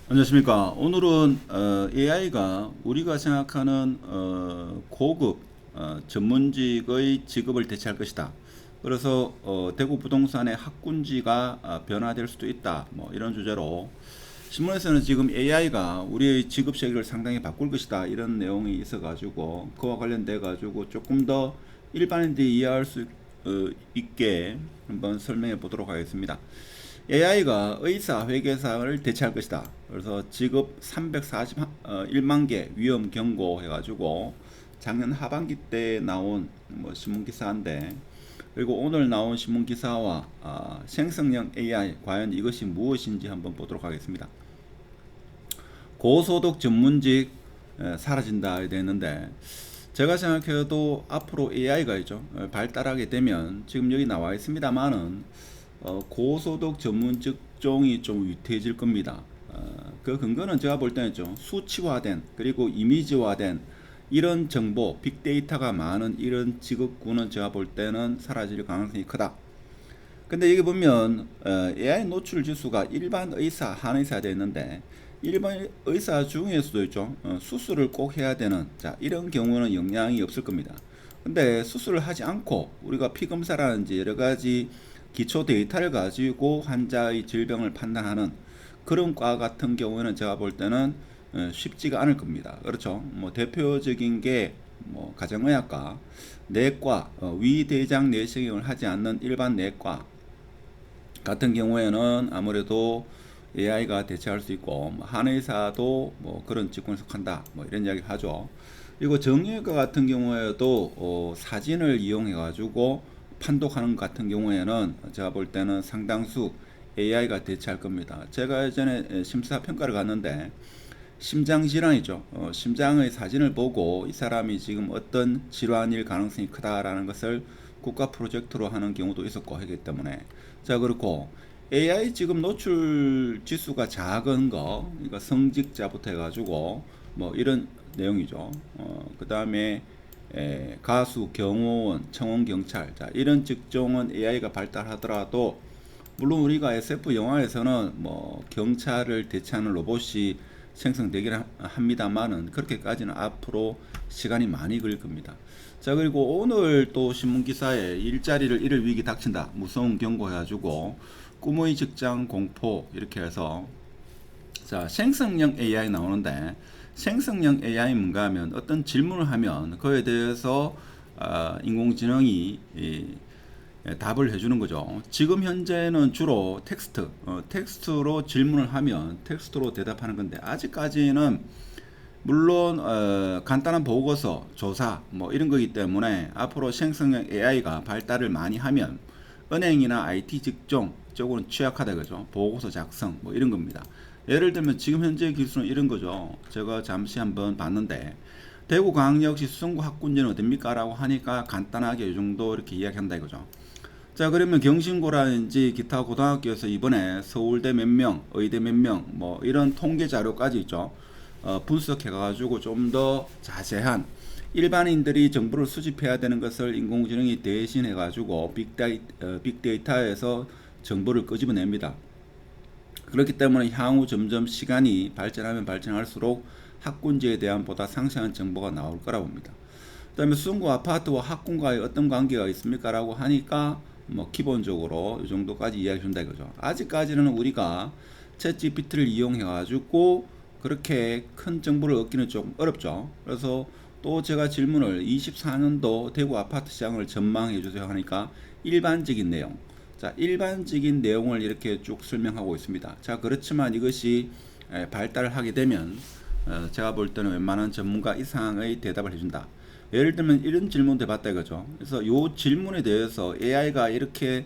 안녕하십니까. 오늘은 AI가 우리가 생각하는 고급 전문직의 직업을 대체할 것이다. 그래서 대구 부동산의 학군지가 변화될 수도 있다. 뭐 이런 주제로 신문에서는 지금 AI가 우리의 직업 세계를 상당히 바꿀 것이다. 이런 내용이 있어가지고 그와 관련돼 가지고 조금 더 일반인들이 이해할 수 있게 한번 설명해 보도록 하겠습니다. AI가 의사, 회계사를 대체할 것이다. 그래서 지급 341만 개 위험 경고 해가지고 작년 하반기 때 나온 뭐 신문 기사인데, 그리고 오늘 나온 신문 기사와 생성형 AI 과연 이것이 무엇인지 한번 보도록 하겠습니다. 고소득 전문직 사라진다 되는데, 제가 생각해도 앞으로 AI가 있죠 발달하게 되면 지금 여기 나와 있습니다만은 고소득 전문 직종이 좀 위태해질 겁니다. 그 근거는 제가 볼 때는 좀 수치화된 그리고 이미지화된 이런 정보, 빅데이터가 많은 이런 직업군은 제가 볼 때는 사라질 가능성이 크다. 근데 여기 보면 AI 노출 지수가 일반 의사, 한의사 되어 있는데, 일반 의사 중에서도 있죠. 수술을 꼭 해야 되는 자 이런 경우는 영향이 없을 겁니다. 근데 수술을 하지 않고 우리가 피검사라든지 여러 가지 기초 데이터를 가지고 환자의 질병을 판단하는 그런 과 같은 경우에는 제가 볼 때는 쉽지가 않을 겁니다. 그렇죠. 뭐 대표적인 게 뭐 가정의학과, 내과, 위대장 내시경을 하지 않는 일반 내과 같은 경우에는 아무래도 AI가 대체할 수 있고, 뭐 한의사도 뭐 그런 직군에 속한다 뭐 이런 이야기 하죠. 그리고 정형외과 같은 경우에도 사진을 이용해 가지고 판독하는 것 같은 경우에는 제가 볼 때는 상당수 AI가 대체할 겁니다. 제가 예전에 심사평가를 갔는데 심장 질환이죠. 심장의 사진을 보고 이 사람이 지금 어떤 질환일 가능성이 크다라는 것을 국가 프로젝트로 하는 경우도 있었고 하기 때문에, 자 그렇고 AI 지금 노출 지수가 작은 거, 그러니까 성직자부터 해가지고 뭐 이런 내용이죠. 그 다음에 가수, 경호원, 청원, 경찰, 자 이런 직종은 AI가 발달하더라도, 물론 우리가 SF 영화에서는 뭐 경찰을 대체하는 로봇이 생성되긴 합니다만은 그렇게까지는 앞으로 시간이 많이 걸릴 겁니다. 자 그리고 오늘 또 신문 기사에 일자리를 잃을 위기 닥친다 무서운 경고 해가지고 꿈의 직장 공포 이렇게 해서, 자 생성형 AI 나오는데, 생성형 AI 뭔가 하면 어떤 질문을 하면 그에 대해서 인공지능이 답을 해주는 거죠. 지금 현재는 주로 텍스트로 질문을 하면 텍스트로 대답하는 건데, 아직까지는 물론 간단한 보고서, 조사 뭐 이런 거기 때문에 앞으로 생성형 AI가 발달을 많이 하면 은행이나 IT 직종 쪽으로는 취약하다 그죠. 보고서 작성 뭐 이런 겁니다. 예를 들면 지금 현재 기술은 이런 거죠. 제가 잠시 한번 봤는데, 대구광역시 수성구 학군지는 어딥니까? 라고 하니까 간단하게 이 정도 이렇게 이야기한다 이거죠. 자 그러면 경신고라든지 기타 고등학교에서 이번에 서울대 몇 명, 의대 몇 명, 뭐 이런 통계 자료까지 있죠. 분석해 가지고 좀 더 자세한, 일반인들이 정보를 수집해야 되는 것을 인공지능이 대신해 가지고 빅데이터에서 정보를 끄집어냅니다. 그렇기 때문에 향후 점점 시간이 발전하면 발전할수록 학군지에 대한 보다 상세한 정보가 나올 거라고 봅니다. 그 다음에 수성구 아파트와 학군과의 어떤 관계가 있습니까? 라고 하니까 뭐 기본적으로 이 정도까지 이야기 준다 이거죠. 아직까지는 우리가 챗 GPT를 이용해 가지고 그렇게 큰 정보를 얻기는 좀 어렵죠. 그래서 또 제가 질문을 24년도 대구 아파트 시장을 전망해 주세요 하니까 일반적인 내용, 자 일반적인 내용을 이렇게 쭉 설명하고 있습니다. 자 그렇지만 이것이 발달을 하게 되면 제가 볼 때는 웬만한 전문가 이상의 대답을 해준다. 예를 들면 이런 질문도 해봤다 이거죠. 그래서 이 질문에 대해서 AI가 이렇게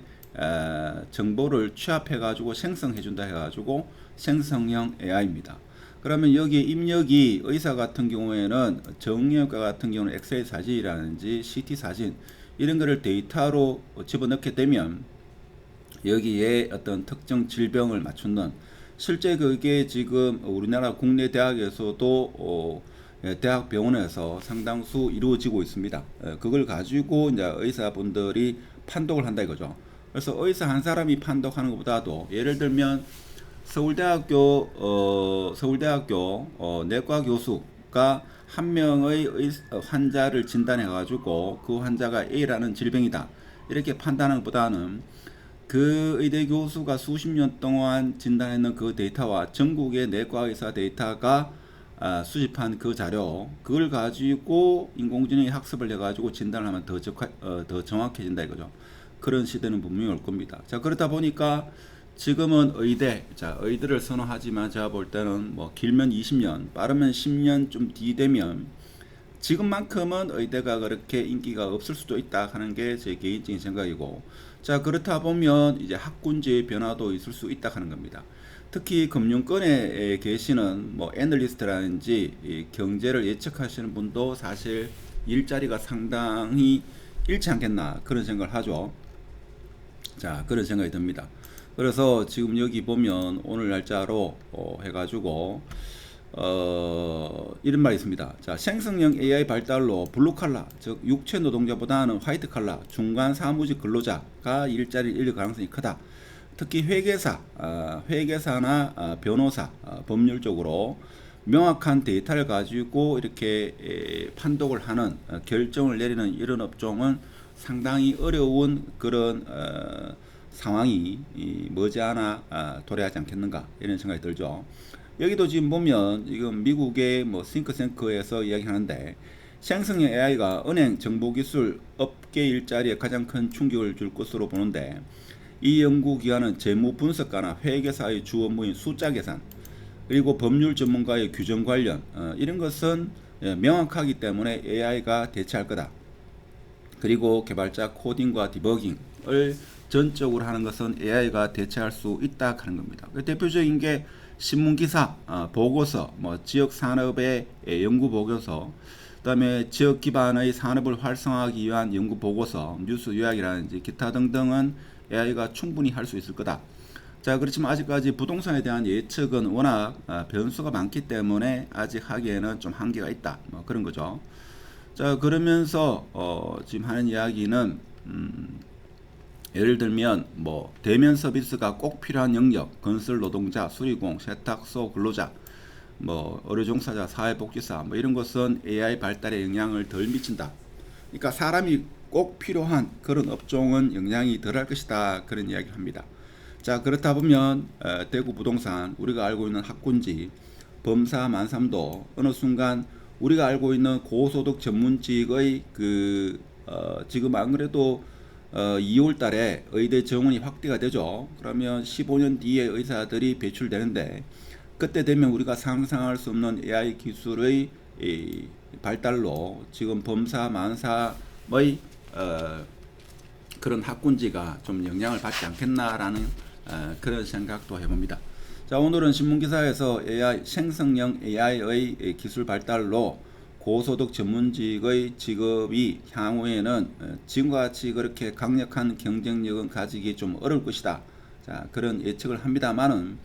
정보를 취합해 가지고 생성해 준다 해가지고 생성형 AI입니다. 그러면 여기에 입력이 의사 같은 경우에는, 정형외과 같은 경우는 엑스레이 사진이라든지 CT 사진 이런 거를 데이터로 집어넣게 되면 여기에 어떤 특정 질병을 맞추는, 실제 그게 지금 우리나라 국내 대학에서도 대학병원에서 상당수 이루어지고 있습니다. 그걸 가지고 이제 의사분들이 판독을 한다 이거죠. 그래서 의사 한 사람이 판독하는 것보다도 예를 들면 서울대학교 내과 교수가 한 명의 환자를 진단해 가지고 그 환자가 A라는 질병이다 이렇게 판단하는 것보다는 그 의대 교수가 수십 년 동안 진단했는 그 데이터와 전국의 내과 의사 데이터가 수집한 그 자료 그걸 가지고 인공지능이 학습을 해가지고 진단을 하면 더 정확해진다 이거죠. 그런 시대는 분명히 올 겁니다. 자, 그렇다 보니까 지금은 의대를 선호하지만 제가 볼 때는 뭐 길면 20년, 빠르면 10년 좀 뒤 되면 지금만큼은 의대가 그렇게 인기가 없을 수도 있다 하는 게 제 개인적인 생각이고, 자, 그렇다 보면 이제 학군지의 변화도 있을 수 있다 하는 겁니다. 특히 금융권에 계시는 뭐 애널리스트라든지 이 경제를 예측하시는 분도 사실 일자리가 상당히 잃지 않겠나 그런 생각을 하죠. 자, 그런 생각이 듭니다. 그래서 지금 여기 보면 오늘 날짜로 해가지고 이런 말이 있습니다. 자, 생성형 AI 발달로 블루칼라, 즉 육체 노동자보다는 화이트 칼라, 중간 사무직 근로자가 일자리를 잃을 가능성이 크다. 특히 회계사나 변호사, 법률 적으로 명확한 데이터를 가지고 이렇게 판독을 하는 결정을 내리는 이런 업종은 상당히 어려운 그런 상황이 머지않아 도래하지 않겠는가 이런 생각이 들죠. 여기도 지금 보면 지금 미국의 뭐 싱크탱크에서 이야기하는데 생성형 AI가 은행, 정보기술, 업계 일자리에 가장 큰 충격을 줄 것으로 보는데 이 연구기관은 재무 분석가나 회계사의 주 업무인 숫자 계산 그리고 법률 전문가의 규정 관련 이런 것은 명확하기 때문에 AI가 대체할 거다. 그리고 개발자 코딩과 디버깅을 전적으로 하는 것은 AI가 대체할 수 있다 하는 겁니다. 대표적인 게 신문기사, 보고서, 뭐 지역 산업의 연구 보고서, 그다음에 지역 기반의 산업을 활성화하기 위한 연구 보고서, 뉴스 요약이라든지 기타 등등은 AI가 충분히 할 수 있을 거다. 자, 그렇지만 아직까지 부동산에 대한 예측은 워낙 변수가 많기 때문에 아직 하기에는 좀 한계가 있다. 뭐 그런 거죠. 자, 그러면서 지금 하는 이야기는 예를 들면 뭐 대면 서비스가 꼭 필요한 영역, 건설 노동자, 수리공, 세탁소 근로자, 뭐 의료 종사자, 사회복지사 뭐 이런 것은 AI 발달에 영향을 덜 미친다. 그러니까 사람이 꼭 필요한 그런 업종은 영향이 덜 할 것이다. 그런 이야기를 합니다. 자, 그렇다 보면 대구 부동산, 우리가 알고 있는 학군지, 범사 만삼도 어느 순간 우리가 알고 있는 고소득 전문직의 지금 안 그래도 2월 달에 의대 정원이 확대가 되죠. 그러면 15년 뒤에 의사들이 배출되는데 그때 되면 우리가 상상할 수 없는 AI 기술의 발달로 지금 범사 만사의 그런 학군지가 좀 영향을 받지 않겠나라는 그런 생각도 해봅니다. 자, 오늘은 신문기사에서 생성형 AI의 기술 발달로 고소득 전문직의 직업이 향후에는 지금과 같이 그렇게 강력한 경쟁력은 가지기 좀 어려울 것이다. 자, 그런 예측을 합니다만은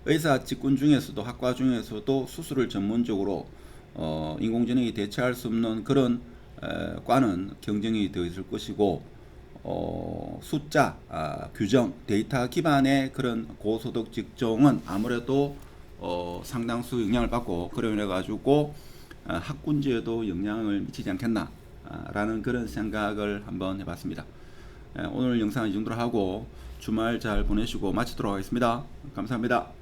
의사 직군 중에서도 학과 중에서도 수술을 전문적으로 인공지능이 대체할 수 없는 그런 과는 경쟁이 되어 있을 것이고 숫자, 규정, 데이터 기반의 그런 고소득 직종은 아무래도 상당수 영향을 받고 그래 가지고 학군지에도 영향을 미치지 않겠나 라는 그런 생각을 한번 해봤습니다. 오늘 영상은 이 정도로 하고 주말 잘 보내시고 마치도록 하겠습니다. 감사합니다.